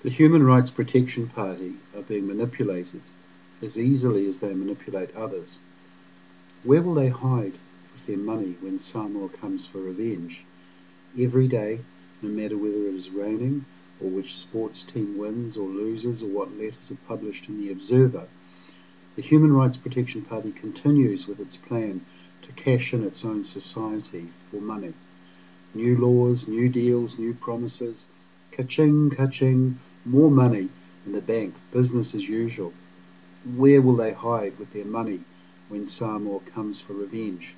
The Human Rights Protection Party are being manipulated as easily as they manipulate others. Where will they hide with their money when Samoa comes for revenge? Every day, no matter whether it is raining, or which sports team wins or loses, or what letters are published in the Observer, the Human Rights Protection Party continues with its plan to cash in its own society for money. New laws, new deals, new promises, ka-ching, ka-ching, more money in the bank, business as usual. Where will they hide with their money when Samoa comes for revenge?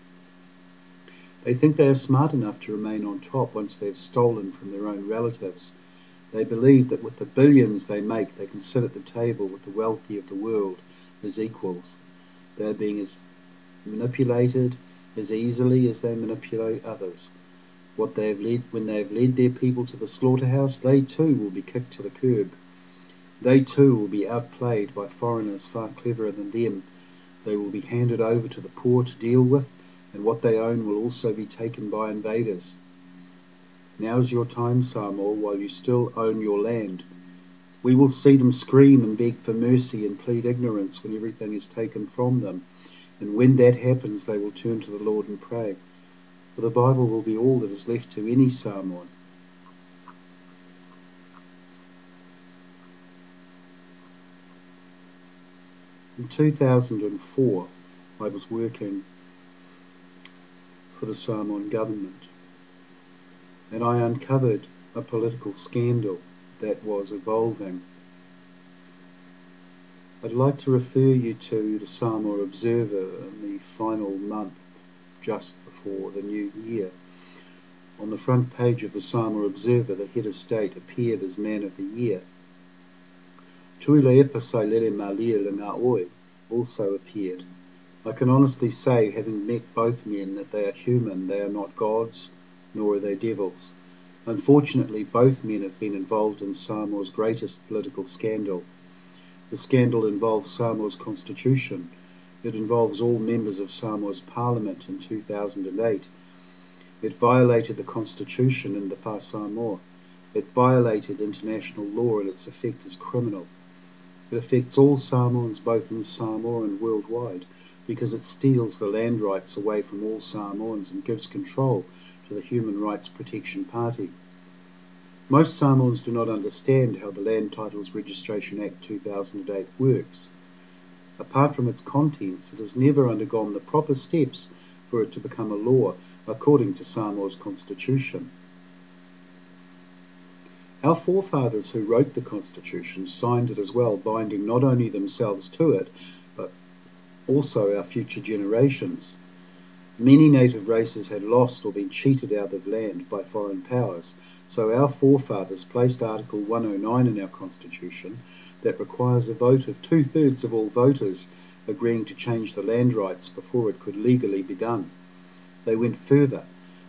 They think they are smart enough to remain on top once they've stolen from their own relatives. They believe that with the billions they make, they can sit at the table with the wealthy of the world as equals. They are being as manipulated as easily as they manipulate others. When they have led their people to the slaughterhouse, they too will be kicked to the curb. They too will be outplayed by foreigners far cleverer than them. They will be handed over to the poor to deal with, and what they own will also be taken by invaders. Now is your time, Samoa, while you still own your land. We will see them scream and beg for mercy and plead ignorance when everything is taken from them, and when that happens they will turn to the Lord and pray. For the Bible will be all that is left to any Samoan. In 2004, I was working for the Samoan government, and I uncovered a political scandal that was evolving. I'd like to refer you to the Samoa Observer in the final month just before the new year. On the front page of the Samoa Observer, the head of state appeared as Man of the Year. Tuilaepa Sailele Malia Langaoi also appeared. I can honestly say, having met both men, that they are human. They are not gods, nor are they devils. Unfortunately, both men have been involved in Samoa's greatest political scandal. The scandal involves Samoa's constitution. It involves all members of Samoa's parliament in 2008. It violated the constitution in the Whā Samoa. It violated international law, and its effect is criminal. It affects all Samoans both in Samoa and worldwide, because it steals the land rights away from all Samoans and gives control to the Human Rights Protection Party. Most Samoans do not understand how the Land Titles Registration Act 2008 works. Apart from its contents, it has never undergone the proper steps for it to become a law according to Samoa's constitution. Our forefathers who wrote the constitution signed it as well, binding not only themselves to it, but also our future generations. Many native races had lost or been cheated out of land by foreign powers, so our forefathers placed Article 109 in our constitution that requires a vote of 2/3 of all voters agreeing to change the land rights before it could legally be done. They went further.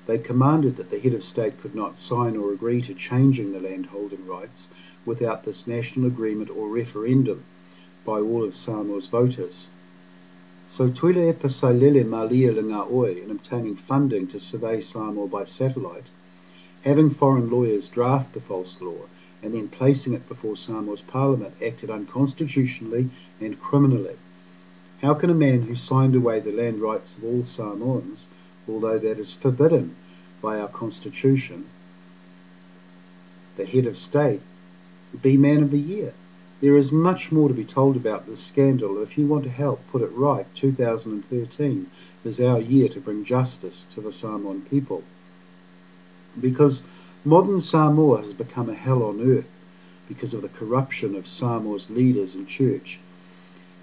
They commanded that the head of state could not sign or agree to changing the landholding rights without this national agreement or referendum by all of Samoa's voters. So Tuilaepa Sailele Malia Langaoi, in obtaining funding to survey Samoa by satellite, having foreign lawyers draft the false law, and then placing it before Samoa's parliament, acted unconstitutionally and criminally. How can a man who signed away the land rights of all Samoans, although that is forbidden by our constitution, the head of state, be Man of the Year? There is much more to be told about this scandal. If you want to help put it right, 2013 is our year to bring justice to the Samoan people. Because modern Samoa has become a hell on earth because of the corruption of Samoa's leaders and church.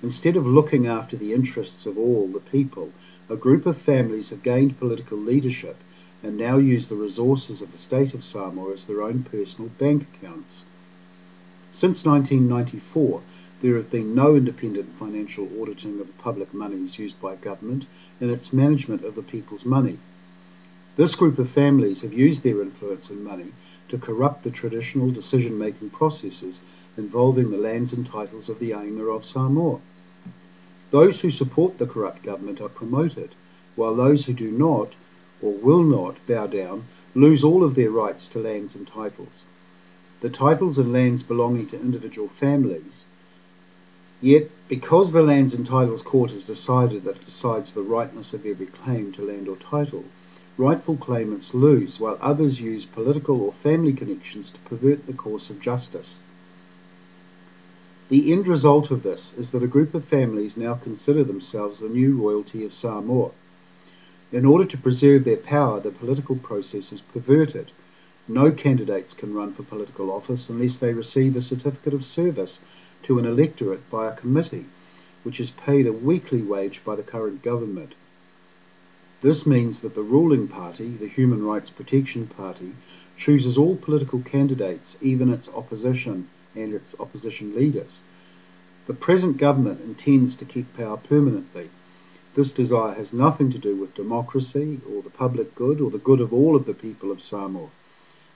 Instead of looking after the interests of all the people, a group of families have gained political leadership and now use the resources of the state of Samoa as their own personal bank accounts. Since 1994, there have been no independent financial auditing of the public monies used by government in its management of the people's money. This group of families have used their influence and money to corrupt the traditional decision-making processes involving the lands and titles of the Ainga of Samoa. Those who support the corrupt government are promoted, while those who do not or will not bow down lose all of their rights to lands and titles. the titles and lands belonging to individual families. Yet, because the Lands and Titles Court has decided that it decides the rightness of every claim to land or title, rightful claimants lose, while others use political or family connections to pervert the course of justice. The end result of this is that a group of families now consider themselves the new royalty of Samoa. In order to preserve their power, the political process is perverted. No candidates can run for political office unless they receive a certificate of service to an electorate by a committee, which is paid a weekly wage by the current government. This means that the ruling party, the Human Rights Protection Party, chooses all political candidates, even its opposition and its opposition leaders. The present government intends to keep power permanently. This desire has nothing to do with democracy or the public good or the good of all of the people of Samoa.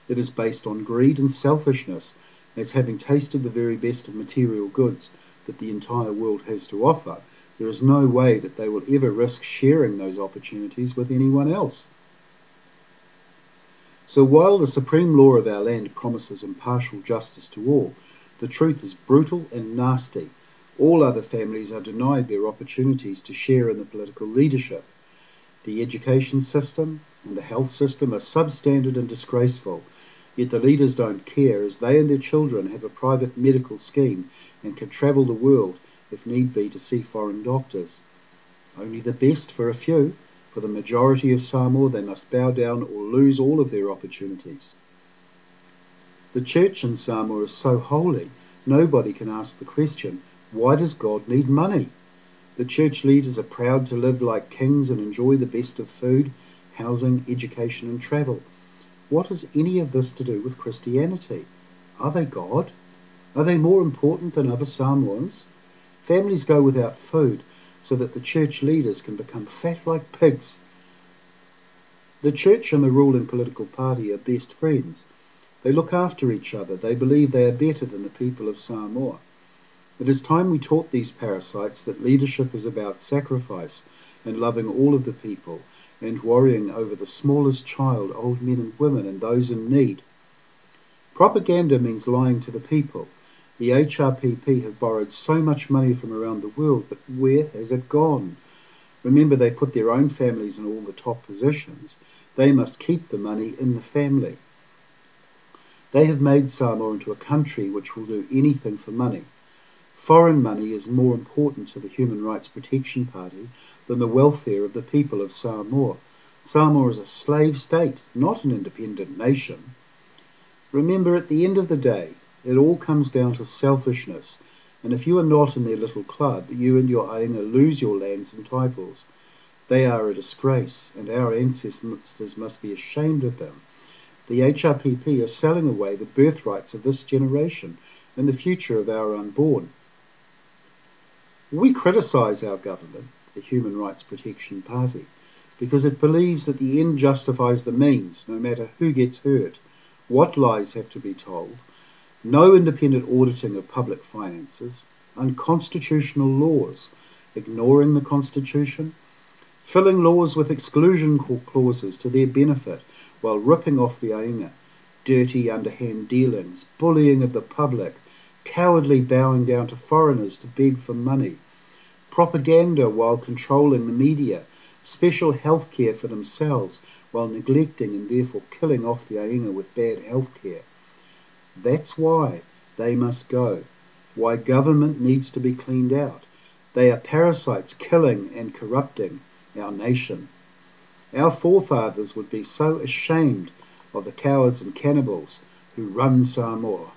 It is based on greed and selfishness, as having tasted the very best of material goods that the entire world has to offer, there is no way that they will ever risk sharing those opportunities with anyone else. So while the supreme law of our land promises impartial justice to all, the truth is brutal and nasty. All other families are denied their opportunities to share in the political leadership. The education system and the health system are substandard and disgraceful, yet the leaders don't care, as they and their children have a private medical scheme and can travel the world, if need be, to see foreign doctors. Only the best for a few. For the majority of Samoa, they must bow down or lose all of their opportunities. The church in Samoa is so holy, nobody can ask the question, why does God need money? The church leaders are proud to live like kings and enjoy the best of food, housing, education and travel. What has any of this to do with Christianity? Are they God? Are they more important than other Samoans? Families go without food so that the church leaders can become fat like pigs. The church and the ruling political party are best friends. They look after each other. They believe they are better than the people of Samoa. It is time we taught these parasites that leadership is about sacrifice and loving all of the people, and worrying over the smallest child, old men and women, and those in need. Propaganda means lying to the people. The HRPP have borrowed so much money from around the world, but where has it gone? Remember, they put their own families in all the top positions. They must keep the money in the family. They have made Samoa into a country which will do anything for money. Foreign money is more important to the Human Rights Protection Party than the welfare of the people of Samoa. Samoa is a slave state, not an independent nation. Remember, at the end of the day, it all comes down to selfishness, and if you are not in their little club, you and your ainga lose your lands and titles. They are a disgrace, and our ancestors must be ashamed of them. The HRPP are selling away the birthrights of this generation and the future of our unborn. We criticise our government, the Human Rights Protection Party, because it believes that the end justifies the means, no matter who gets hurt, what lies have to be told, no independent auditing of public finances, unconstitutional laws, ignoring the Constitution, filling laws with exclusion clauses to their benefit while ripping off the ainga, dirty underhand dealings, bullying of the public, cowardly bowing down to foreigners to beg for money, propaganda while controlling the media, special health care for themselves while neglecting and therefore killing off the ainga with bad health care. That's why they must go, why government needs to be cleaned out. They are parasites killing and corrupting our nation. Our forefathers would be so ashamed of the cowards and cannibals who run Samoa.